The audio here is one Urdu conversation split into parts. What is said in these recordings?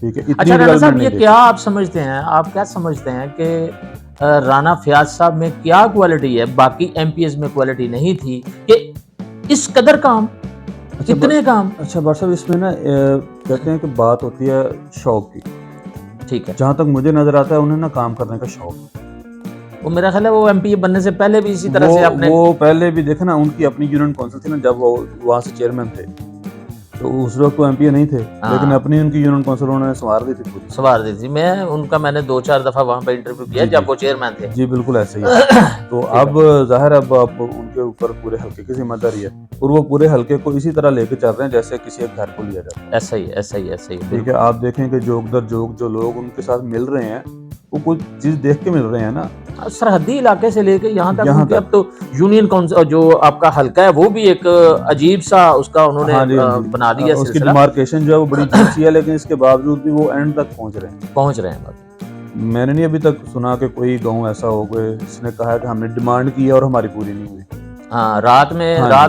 ٹھیک ہے. اتنی اچھا رانا صاحب ڈیولپمنٹ یہ کیا آپ سمجھتے ہیں, آپ کیا سمجھتے ہیں کہ رانا فیاض صاحب میں کیا کوالٹی ہے, باقی ایم پی ایز میں کوالٹی نہیں تھی کہ اس قدر کام, کتنے کام؟ اچھا بٹ صاحب اس میں نا کہتے ہیں کہ بات ہوتی ہے شوق کی. ٹھیک ہے. جہاں تک مجھے نظر آتا ہے انہیں نا کام کرنے کا شوق. وہ میرا خیال ہے وہ ایم پی اے بننے سے پہلے بھی اسی طرح سے اپنے وہ پہلے بھی دیکھا نا ان کی اپنی یونین کونسل تھی نا, جب وہ وہاں سے چیئرمین تھے تو اس وقت وہ ایم پی اے نہیں تھے, لیکن اپنی ان کی یونین کونسل انہوں نے سنوار دی تھی پوری. سنوار دی تھی. میں ان کا میں نے 2-4 دفعہ وہاں پہ انٹرویو کیا جب وہ چیئرمین تھے. جی بالکل ایسے ہی ہے. تو اب ظاہر ہے اب ان کے اوپر پورے حلقے کی ذمہ داری ہے, اور وہ پورے حلقے کو اسی طرح لے کے چل رہے ہیں جیسے کسی ایک گھر کو لیا جاتا ہے. ایسا ہی ایسا ہی ایسا ہی. ٹھیک ہے. آپ دیکھیں کہ جوک در جوک جو لوگ ان کے ساتھ مل رہے ہیں وہ کچھ چیز دیکھ کے مل رہے ہیں نا, سرحدی علاقے سے لے کے یہاں تک اب تو یونین کونسل جو آپ کا حلقہ ہے وہ بھی ایک عجیب سا اس کا انہوں نے بنا دیا. اس کی ڈیمارکیشن جو ہے وہ بڑی عجیب سی ہے, لیکن اس کے باوجود بھی وہ اینڈ تک پہنچ رہے ہیں. میں نے نہیں ابھی تک سنا کہ کوئی گاؤں ایسا ہو گئے جس نے کہا کہ ہم نے ڈیمانڈ کی اور ہماری پوری نہیں ہوئی. ہاں رات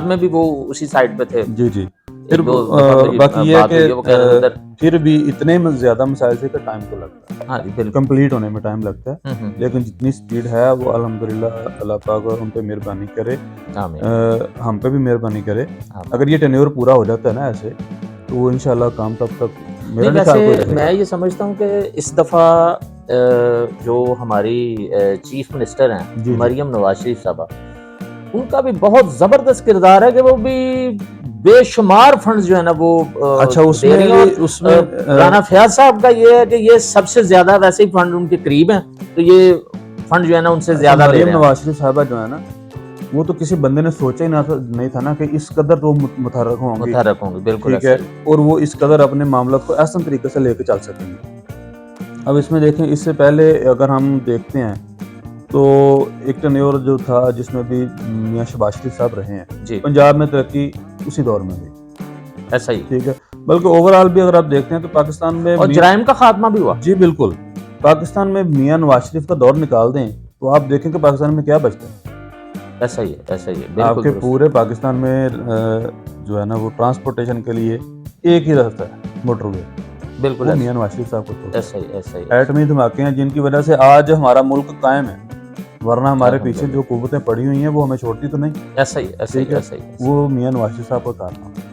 میں بھی وہ اسی سائڈ پہ تھے. جی جی. پھر باقی یہ ہے کہ پھر بھی اتنے زیادہ مسائل سے کہ ٹائم تو لگتا ہے, کمپلیٹ ہونے میں ٹائم لگتا ہے, لیکن جتنی سپیڈ ہے وہ الحمدللہ اللہ پاک ان پہ مہربانی کرے, ہم پہ بھی مہربانی کرے. اگر یہ ٹینیور پورا ہو جاتا ہے نا ایسے تو وہ انشاءاللہ کام تب تک میں یہ سمجھتا ہوں کہ اس دفعہ جو ہماری چیف منسٹر ہیں مریم نواز شریف صاحبہ, ان کا بھی بہت زبردست کردار ہے کہ وہ بھی بے شمار فنڈز جو ہے نا وہ اچھا اس میں رانا فیاض صاحب کا یہ ہے کہ یہ سب سے زیادہ ویسے ہی فنڈ ان کے قریب ہیں, تو یہ فنڈ جو ہے نا ان سے زیادہ لے رہے ہیں. نواز شریف صاحبہ جو ہے نا وہ تو کسی بندے نے سوچا ہی نہیں تھا نا کہ اس قدر وہ متحرک ہوں گے. بالکل ٹھیک ہے. اور وہ اس قدر اپنے معاملات کو احسن طریقے سے لے کے چل سکیں گے. اب اس میں دیکھیں اس سے پہلے اگر ہم دیکھتے ہیں تو ایک ٹینیور جو تھا جس میں بھی میاں شہباز شریف صاحب رہے ہیں, پنجاب میں ترقی اسی دور میں بھی ایسا ہی. ٹھیک ہے. بلکہ اوور آل بھی اگر آپ دیکھتے ہیں تو پاکستان میں اور جرائم کا خاتمہ بھی ہوا. جی بالکل. پاکستان میں میاں نواز شریف کا دور نکال دیں تو آپ دیکھیں کہ پاکستان میں کیا بچتا ہے. ایسا ہی ہے. آپ کے پورے پاکستان میں جو ہے نا وہ ٹرانسپورٹیشن کے لیے ایک ہی راستہ ہے, موٹر وے. بالکل میاں نواز شریف صاحب کو ایسا ہی. ایٹمی دھماکے ہیں جن کی وجہ سے آج ہمارا ملک قائم ہے, ورنہ ہمارے پیچھے جو قوتیں پڑی ہوئی ہیں وہ ہمیں چھوڑتی تو نہیں. ایسا ہی. وہ میاں نواز شریف صاحب کا کام ہے.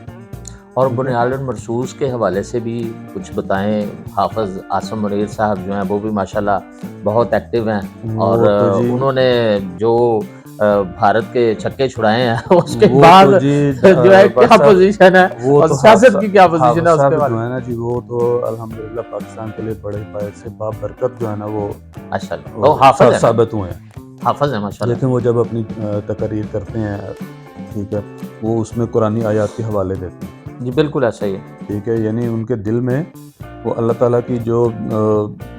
اور بنیاد مرصوص کے حوالے سے بھی کچھ بتائیں. حافظ عاصم منیر صاحب جو ہیں وہ بھی ماشاءاللہ بہت ایکٹیو ہیں, اور انہوں نے جو بھارت کے چھکے چھڑائے ہیں اس کے بعد جو ہے کیا پوزیشن ہے اور سیاست کی کیا پوزیشن ہے اس کے بعد نا جی, وہ تو الحمدللہ پاکستان کے لیے بڑے پائے سے بابرکت جو ہے نا وہ ماشاءاللہ وہ حافظ ثابت ہوئے ہیں. حافظ ہیں ماشاءاللہ. لیکن وہ جب اپنی تقریر کرتے ہیں ٹھیک ہے وہ اس میں قرآنی آیات کے حوالے دیتے ہیں. جی بالکل ایسا ہی ہے. ٹھیک ہے. یعنی ان کے دل میں وہ اللہ تعالیٰ کی جو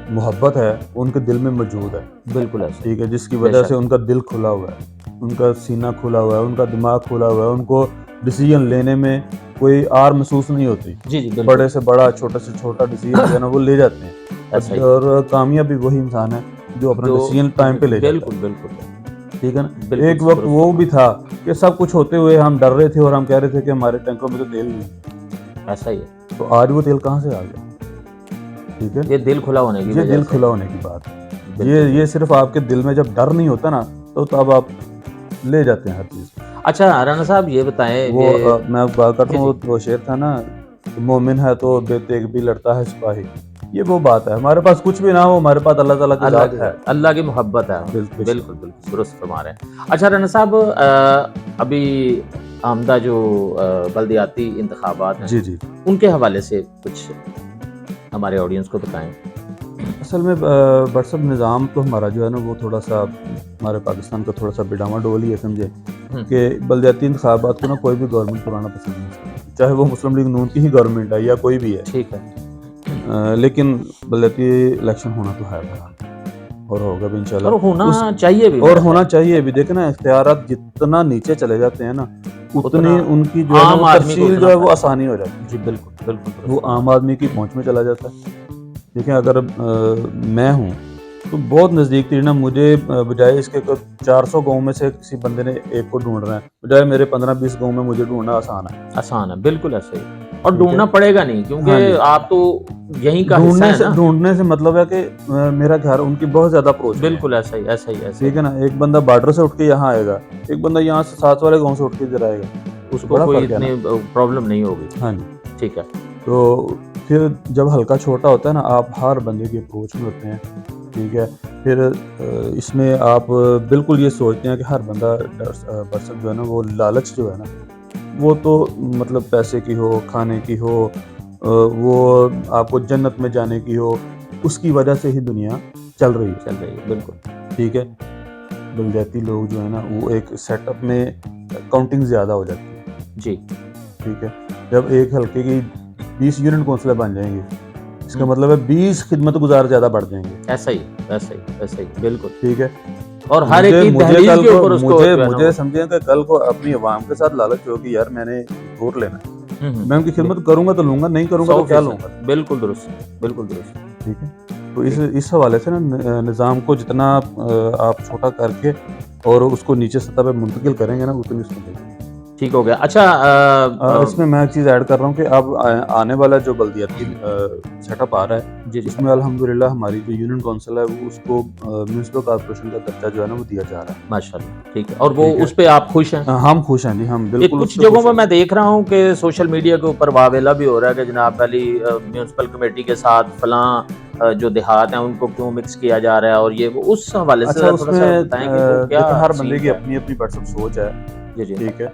محبت ہے ان کے دل میں موجود ہے. بالکل ایسا. ٹھیک ہے. جس کی وجہ سے ان کا دل کھلا ہوا ہے, ان کا سینہ کھلا ہوا ہے, ان کا دماغ کھلا ہوا ہے, ان کو ڈیسیژن لینے میں کوئی آر محسوس نہیں ہوتی. جی بڑے سے بڑا چھوٹا سے چھوٹا ڈیسیژن جو ہے نا وہ لے جاتے ہیں, اور کامیاب بھی وہی انسان ہے جو اپنا ڈیسیژن ٹائم پہ لے جاتا ہے. بالکل. ٹھیک ہے نا. ایک وقت وہ بھی تھا کہ سب کچھ ہوتے ہوئے ہم ڈر رہے تھے اور ہم کہہ رہے تھے کہ ہمارے ٹینکوں میں تو تیل نہیں. ایسا ہی ہے. تو آج وہ تیل کہاں سے آ گیا. ٹھیک ہے. یہ دل کھلا ہونے کی یہ دل کھلا ہونے کی بات ہے. یہ صرف آپ کے دل میں جب ڈر نہیں ہوتا نا تو تب آپ لے جاتے ہیں ہر چیز. اچھا رانا صاحب یہ بتائیں, وہ میں بات کرتا ہوں وہ شعر تھا نا, مومن ہے تو بے تیغ بھی لڑتا ہے سپاہی. یہ وہ بات ہے. ہمارے پاس کچھ بھی نہ ہو, ہمارے پاس اللہ تعالیٰ کی ذات ہے, اللہ کی محبت ہے. بالکل درست فرما رہے ہیں. اچھا رانا صاحب ابھی آمدہ جو بلدیاتی انتخابات ہیں جی ان کے حوالے سے کچھ ہمارے آڈینس کو بتائیں. اصل میں برسب نظام تو ہمارا جو ہے نا وہ تھوڑا سا ہمارے پاکستان کا تھوڑا سا بڈاما ڈول ہی ہے, سمجھے کہ بلدیاتی انتخابات کو نا کوئی بھی گورنمنٹ کرانا پسند نہیں, چاہے وہ مسلم لیگ نون کی ہی گورنمنٹ ہے یا کوئی بھی ہے. ٹھیک ہے. لیکن بلدیاتی الیکشن ہونا تو ہے اور ہوگا بھی انشاءاللہ, اور ہونا چاہیے بھی, اور ہونا چاہیے بھی. دیکھیں نا اختیارات جتنا نیچے چلے جاتے ہیں نا اتنی ان کی جو ہے تفصیل جو ہے وہ آسانی ہو جاتی ہے. جی بالکل وہ عام آدمی کی پہنچ میں چلا جاتا ہے. دیکھیں اگر میں ہوں تو بہت نزدیک تھی نا, مجھے بجائے اس کے 400 گاؤں میں سے کسی بندے نے ایک کو ڈھونڈ رہا ہے, بجائے میرے 15-20 گاؤں میں مجھے ڈھونڈنا آسان ہے. بالکل ایسے ہی. اور ڈھونڈنا پڑے گا نہیں کیونکہ آپ تو یہیں کا حصہ ہے نا. ڈھونڈنے سے مطلب ہے کہ میرا گھر ان کی بہت زیادہ اپروچ. بالکل ایسا ہی ٹھیک ہے نا. ایک بندہ بارڈر سے اٹھ کے یہاں آئے گا, ایک بندہ یہاں سے ساتھ والے گاؤں سے اٹھ کے ادھر آئے گا, اس کو کوئی اتنی پرابلم نہیں ہوگی. ہاں جی ٹھیک ہے. تو پھر جب ہلکا چھوٹا ہوتا ہے نا, آپ ہر بندے کی اپروچ میں ہوتے ہیں. ٹھیک ہے. پھر اس میں آپ بالکل یہ سوچتے ہیں کہ ہر بندہ پرسن جو ہے نا, وہ لالچ جو ہے نا, وہ تو مطلب پیسے کی ہو, کھانے کی ہو, وہ آپ کو جنت میں جانے کی ہو, اس کی وجہ سے ہی دنیا چل رہی ہے. بالکل. ٹھیک ہے. بلدیاتی لوگ جو ہے نا, وہ ایک سیٹ اپ میں کاؤنٹنگ زیادہ ہو جاتی ہے. جی ٹھیک ہے. جب ایک ہلکے کی 20 یونٹ کونسلر بن جائیں گے, اس کا مطلب ہے 20 خدمت گزار زیادہ بڑھ جائیں گے. ایسا ہی بالکل. ٹھک ہے. اور ہر ایک کی دہلیز کے اوپر اس کو مجھے سمجھیں کہ کل کو اپنی عوام کے ساتھ لالچ ہو کہ یار میں نے ووٹ لینا ہے, میں ان کی خدمت کروں گا تو لوں گا, نہیں کروں گا تو کیا لوں گا. بالکل درست. ٹھیک ہے. تو اس حوالے سے نا نظام کو جتنا آپ چھوٹا کر کے اور اس کو نیچے سطح پہ منتقل کریں گے نا, اتنی اس میں ٹھیک ہو گیا. اچھا اس میں ایک چیز ایڈ کر رہا ہوں کہ اب آنے والا جو بلدیاتی سیٹ اپ آ رہا ہے, اس میں الحمدللہ ہماری جو یونین کونسل ہے وہ اس کو میونسپل کارپوریشن کا درجہ جو ہے نا وہ دیا جا رہا ہے. ماشاءاللہ. ٹھیک ہے. اور وہ اس پہ آپ خوش ہیں؟ ہم خوش ہیں جی, ہم بالکل. کچھ جگہوں میں میں دیکھ رہا ہوں کہ سوشل میڈیا کے اوپر واویلا بھی ہو رہا ہے کہ جناب علی میونسپل کمیٹی کے ساتھ فلاں جو دیہات ہیں ان کو کیوں مکس کیا جا رہا ہے, اور یہ وہ اس حوالے سے تھوڑا سا بتائیں کہ ہر بندے کی اپنی اپنی پرسنل سوچ ہے. جی. ٹھیک ہے.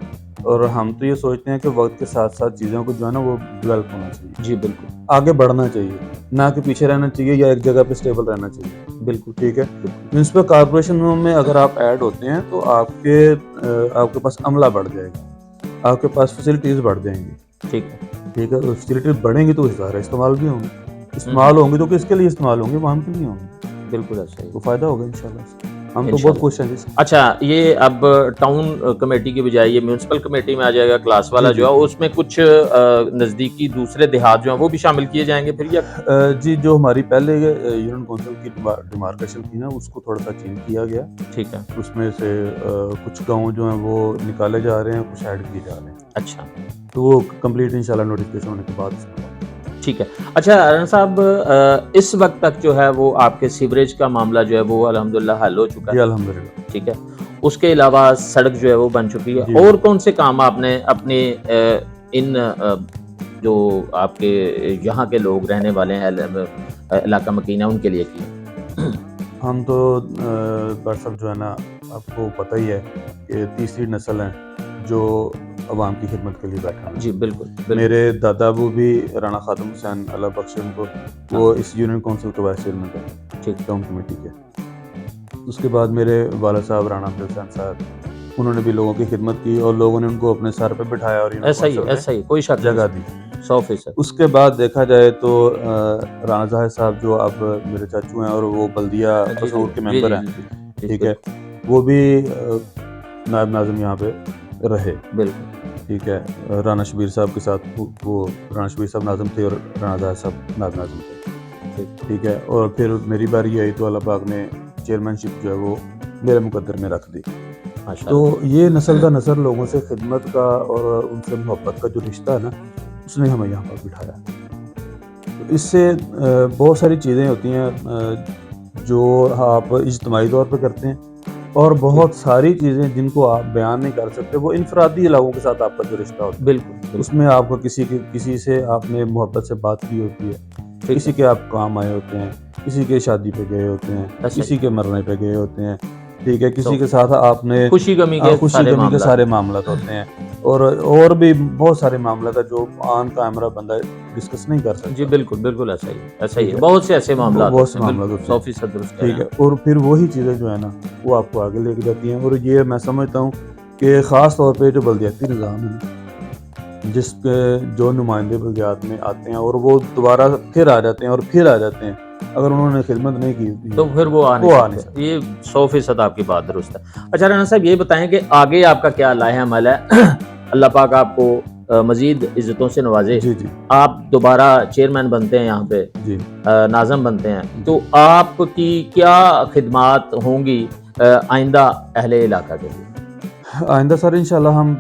اور ہم تو یہ سوچتے ہیں کہ وقت کے ساتھ ساتھ چیزوں کو جو ہے نا وہ ڈیولپ ہونا چاہیے. جی بالکل. آگے بڑھنا چاہیے, نہ کہ پیچھے رہنا چاہیے یا ایک جگہ پہ اسٹیبل رہنا چاہیے. بالکل. ٹھیک ہے. میونسپل کارپوریشنوں میں اگر آپ ایڈ ہوتے ہیں تو آپ کے پاس عملہ بڑھ جائے گا, آپ کے پاس فیسلٹیز بڑھ جائیں گی. ٹھیک ہے. ٹھیک ہے. فیسلٹیز بڑھیں گی تو ظاہر استعمال بھی ہوں گی, استعمال ہوں گی تو کس کے لیے استعمال ہوں گے, عوام کے لیے ہوں گے. بالکل ایسا ہی. تو فائدہ ہوگا انشاءاللہ. ہم تو بہت خوش ہیں. اچھا, یہ اب ٹاؤن کمیٹی کی بجائے یہ میونسپل کمیٹی میں آ جائے گا کلاس والا جو ہے, اس میں کچھ نزدیکی دوسرے دیہات جو ہیں وہ بھی شامل کیے جائیں گے پھر, یا جی جو ہماری پہلے یونین کونسل کی ڈیمارکیشن تھی نا, اس کو تھوڑا سا چینج کیا گیا. ٹھیک ہے. اس میں سے کچھ گاؤں جو ہیں وہ نکالے جا رہے ہیں, کچھ ایڈ کیے جا رہے ہیں. اچھا. تو وہ کمپلیٹ انشاءاللہ نوٹیفکیشن ہونے کے بعد. ٹھیک ہے. اچھا رنا صاحب, اس وقت تک جو ہے وہ آپ کے سیوریج کا معاملہ جو ہے وہ الحمدللہ حل ہو چکا ہے؟ جی الحمدللہ. ٹھیک ہے. اس کے علاوہ سڑک جو ہے وہ بن چکی ہے. اور کون سے کام آپ نے اپنے ان جو آپ کے یہاں کے لوگ رہنے والے ہیں علاقہ مکینہ ان کے لیے کیے؟ ہم تو برسب جو ہے نا, آپ کو پتہ ہی ہے کہ تیسری نسل ہیں جو عوام کی خدمت کے لیے بیٹھا. جی بالکل. میرے دادا ابو بھی رانا خادم حسین اللہ بخش ان کو, وہ اس یونین کونسل کے وائس چیئرمین تھے. ٹھیک. ٹاؤن کمیٹی کے. اس کے بعد میرے والد صاحب رانا عبد الحسین صاحب, انہوں نے بھی لوگوں کی خدمت کی اور لوگوں نے ان کو اپنے سر پہ بٹھایا اور ایسا ہی کوئی شک جگہ دی 100%. اس کے بعد دیکھا جائے تو رانا ظاہر صاحب جو اب میرے چاچو ہیں اور وہ بلدیہ قصور کے ممبر ہیں. ٹھیک ہے. وہ بھی نائب ناظم یہاں پہ رہے. بالکل. ٹھیک ہے. رانا شبیر صاحب کے ساتھ وہ رانا شبیر صاحب ناظم تھے اور رانا ظاہر صاحب نائب ناظم تھے. ٹھیک ہے. اور پھر میری باری آئی تو اللہ پاک نے چیئرمین شپ جو ہے وہ میرے مقدر میں رکھ دی. تو یہ نسل کا نسل لوگوں سے خدمت کا اور ان سے محبت کا جو رشتہ ہے نا, اس نے ہمیں یہاں پر بٹھایا. اس سے بہت ساری چیزیں ہوتی ہیں جو آپ اجتماعی طور پہ کرتے ہیں, اور بہت ساری چیزیں جن کو آپ بیان نہیں کر سکتے, وہ انفرادی لوگوں کے ساتھ آپ کا جو رشتہ ہوتا ہے. بالکل. اس میں آپ کو کسی سے آپ نے محبت سے بات کی ہوتی ہے, کسی کے آپ کام آئے ہوتے ہیں, کسی کے شادی پہ گئے ہوتے ہیں, کسی کے مرنے پہ گئے ہوتے ہیں. ٹھیک ہے. کسی کے ساتھ آپ نے خوشی غمی کے سارے معاملات ہوتے ہیں, اور بھی بہت سارے معاملات ہیں جو آن کیمرہ بندہ ڈسکس نہیں کر سکتا. جی بالکل ایسا ہی ہے. بہت سے ایسے معاملات ہوتے ہیں. 100% درست. ٹھیک ہے. اور پھر وہی چیزیں جو ہے نا وہ آپ کو آگے لے کے جاتی ہیں. اور یہ میں سمجھتا ہوں کہ خاص طور پہ جو بلدیاتی نظام ہے, جس کے جو نمائندے بلدیات میں آتے ہیں اور وہ دوبارہ پھر آ جاتے ہیں, اگر انہوں نے خدمت نہیں کی تو پھر وہ آنے سے. یہ 100% آپ کی بات درست ہے. اچھا رانا صاحب, یہ بتائیں کہ آگے آپ کا کیا لاہ عمل ہے؟ اللہ پاک آپ کو مزید عزتوں سے نوازے. جی. آپ دوبارہ چیئرمین بنتے ہیں یہاں پہ, جی ناظم بنتے ہیں, تو آپ کی کیا خدمات ہوں گی آئندہ اہل علاقہ کے لیے؟ آئندہ سر انشاءاللہ ہم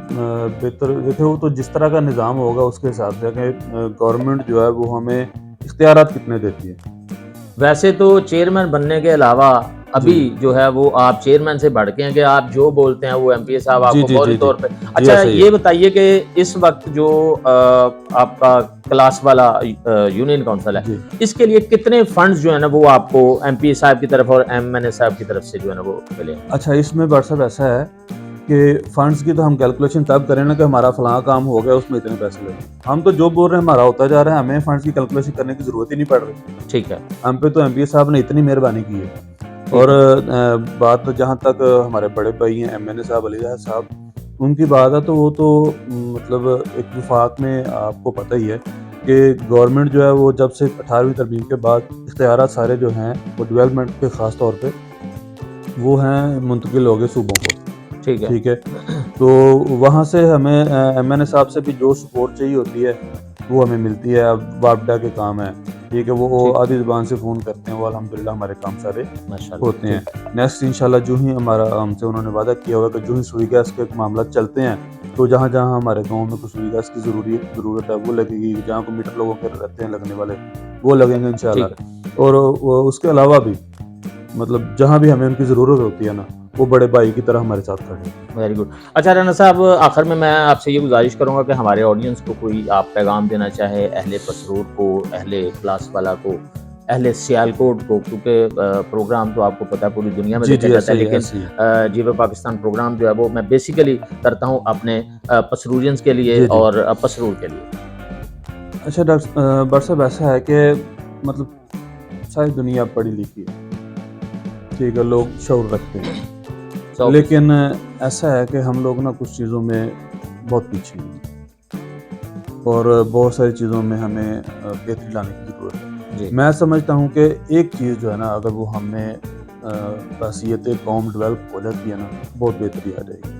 بہتر دیکھیں وہ تو جس طرح کا نظام ہوگا اس کے حساب سے کہ گورنمنٹ جو ہے وہ ہمیں اختیارات کتنے دیتی ہے. ویسے تو چیئرمین بننے کے علاوہ ابھی جو ہے وہ آپ چیئرمین سے بڑھ کے ہیں کہ آپ جو بولتے ہیں وہ ایم پی اے صاحب آپ کو فوری طور پہ. اچھا یہ بتائیے کہ اس وقت جو آپ کا کلاس والا یونین کونسل ہے اس کے لیے کتنے فنڈز جو ہے نا وہ آپ کو ایم پی اے صاحب کی طرف اور ایم این اے صاحب کی طرف سے جو ہے نا وہ ملے؟ اچھا اس میں بڑھ صاحب ایسا ہے کہ فنڈز کی تو ہم کیلکولیشن تب کریں نا کہ ہمارا فلاں کام ہو گیا اس میں اتنے پیسے لگے. ہم تو جو بول رہے ہیں ہمارا ہوتا جا رہا ہے, ہمیں فنڈز کی کیلکولیشن کرنے کی ضرورت ہی نہیں پڑ رہی. ٹھیک ہے, ہم پہ تو ایم پی اے صاحب نے اتنی مہربانی کی ہے. اور بات جہاں تک ہمارے بڑے بھائی ہیں ایم این اے صاحب علی جہاں صاحب ان کی بات ہے تو وہ تو مطلب ایک وفاق میں آپ کو پتہ ہی ہے کہ گورنمنٹ جو ہے وہ جب سے 18ویں ترمیم کے بعد اختیارات سارے جو ہیں وہ ڈیولپمنٹ کے خاص طور پہ وہ ہیں منتقل ہو گئے صوبوں کو. ٹھیک ہے, تو وہاں سے ہمیں ایم این اے صاحب سے بھی جو سپورٹ چاہیے ہوتی ہے وہ ہمیں ملتی ہے. اب واپڈا کے کام ہے ٹھیک ہے, وہ آدھی زبان سے فون کرتے ہیں, وہ الحمدللہ ہمارے کام سارے ہوتے ہیں. نیکسٹ انشاءاللہ جو ہی ہمارا ہم سے انہوں نے وعدہ کیا ہوا کہ جو ہی سوئی گیس کے معاملات چلتے ہیں تو جہاں جہاں ہمارے گاؤں میں کوئی سوئی گیس کی ضرورت ہے وہ لگے گی, جہاں کو میٹر لوگوں کے رہتے ہیں لگنے والے وہ لگیں گے انشاءاللہ. اور اس کے علاوہ بھی مطلب جہاں بھی ہمیں ان کی ضرورت ہوتی ہے نا وہ بڑے بھائی کی طرح ہمارے ساتھ کھڑے ہیں. Very good. اچھا رانا صاحب آخر میں آپ سے یہ گزارش کروں گا کہ ہمارے آڈینس کو کوئی آپ پیغام دینا چاہے, اہل پسرور کو, اہل پلاس والا کو, اہل سیالکوٹ کو, کیونکہ پروگرام تو آپ کو پتہ ہے پوری دنیا میں دیکھا جاتا ہے لیکن جیو پاکستان پروگرام جو ہے وہ میں بیسیکلی کرتا ہوں اپنے پسرورینز کے لیے اور پسرور کے لیے. اچھا ڈاکٹر بٹ صاحب ایسا ہے کہ مطلب ساری دنیا پڑھی لکھی ہے ٹھیک ہے, لوگ شعور رکھتے ہیں لیکن ایسا ہے کہ ہم لوگ نا کچھ چیزوں میں بہت پیچھے ہیں اور بہت ساری چیزوں میں ہمیں بہتری لانے کی ضرورت ہے. میں سمجھتا ہوں کہ ایک چیز جو ہے نا اگر وہ ہمیں حیثیت قوم ڈیولپ ہو جاتی ہے نا بہت بہتری آ جائے گی.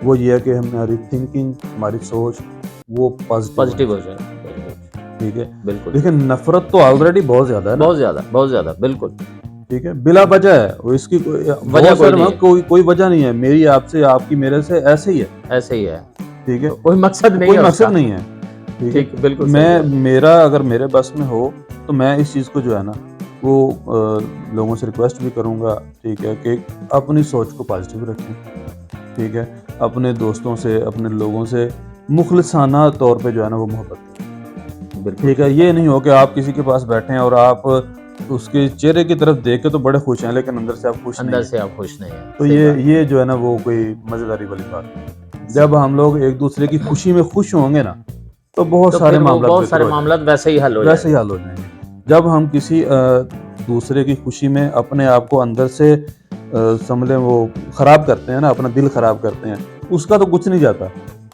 وہ یہ ہے کہ ہماری تھنکنگ, ہماری سوچ وہ پازیٹیو ہو جائے. ٹھیک ہے, بالکل. لیکن نفرت تو آلریڈی بہت زیادہ ہے, بہت زیادہ بالکل ٹھیک ہے, بلا وجہ ہے. اس کی کوئی وجہ نہیں ہے. میری آپ سے, آپ کی میرے سے ایسے ہی ہے ٹھیک ہے, کوئی مقصد نہیں ہے ٹھیک ہے. بالکل میرا اگر میرے بس میں ہو تو میں اس چیز کو جو ہے نا وہ لوگوں سے ریکویسٹ بھی کروں گا ٹھیک ہے کہ اپنی سوچ کو پازیٹیو رکھیں ٹھیک ہے, اپنے دوستوں سے اپنے لوگوں سے مخلصانہ طور پہ جو ہے نا وہ محبت کریں ٹھیک ہے. یہ نہیں ہو کہ آپ کسی کے پاس بیٹھیں اور آپ اس کے چہرے کی طرف دیکھ کے تو بڑے خوش ہیں لیکن اندر سے آپ خوش نہیں ہیں. تو یہ جو ہے نا وہ کوئی مزیداری والی بات ہے. جب ہم لوگ ایک دوسرے کی خوشی میں خوش ہوں گے نا تو بہت سارے معاملات ویسے ہی حل ہو جائیں گے. جب ہم کسی دوسرے کی خوشی میں اپنے آپ کو اندر سے سمجھیں وہ خراب کرتے ہیں نا, اپنا دل خراب کرتے ہیں, اس کا تو کچھ نہیں جاتا,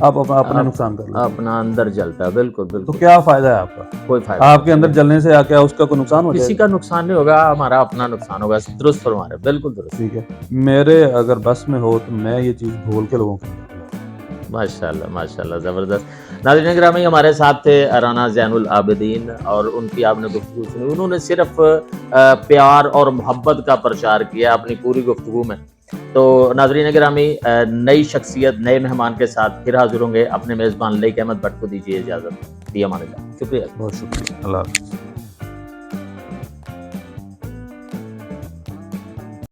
آپ اپنا نقصان کر لیں, اپنا اندر جلتا ہے. بالکل تو کیا فائدہ ہے آپ کا؟ کوئی فائدہ آپ کے اندر جلنے سے کیا اس کا کوئی نقصان ہو جائے؟ کسی کا نقصان نہیں ہوگا, ہمارا اپنا نقصان ہوگا. درست فرما رہے, بالکل درست. ٹھیک ہے, میرے اگر بس میں ہو تو میں یہ چیز بھول کے لوگوں کو. ماشاءاللہ زبردست. ناظرین گرامی ہمارے ساتھ تھے رانا زین العابدین اور ان کی آپ نے گفتگو سنی. انہوں نے صرف پیار اور محبت کا پرچار کیا اپنی پوری گفتگو میں. تو ناظرین گرامی نئی شخصیت نئے مہمان کے ساتھ پھر حاضر ہوں گے. اپنے میزبان لئیک احمد بٹ کو دیجیے اجازت. امان اللہ. شکریہ, بہت شکریہ. اللہ حافظ.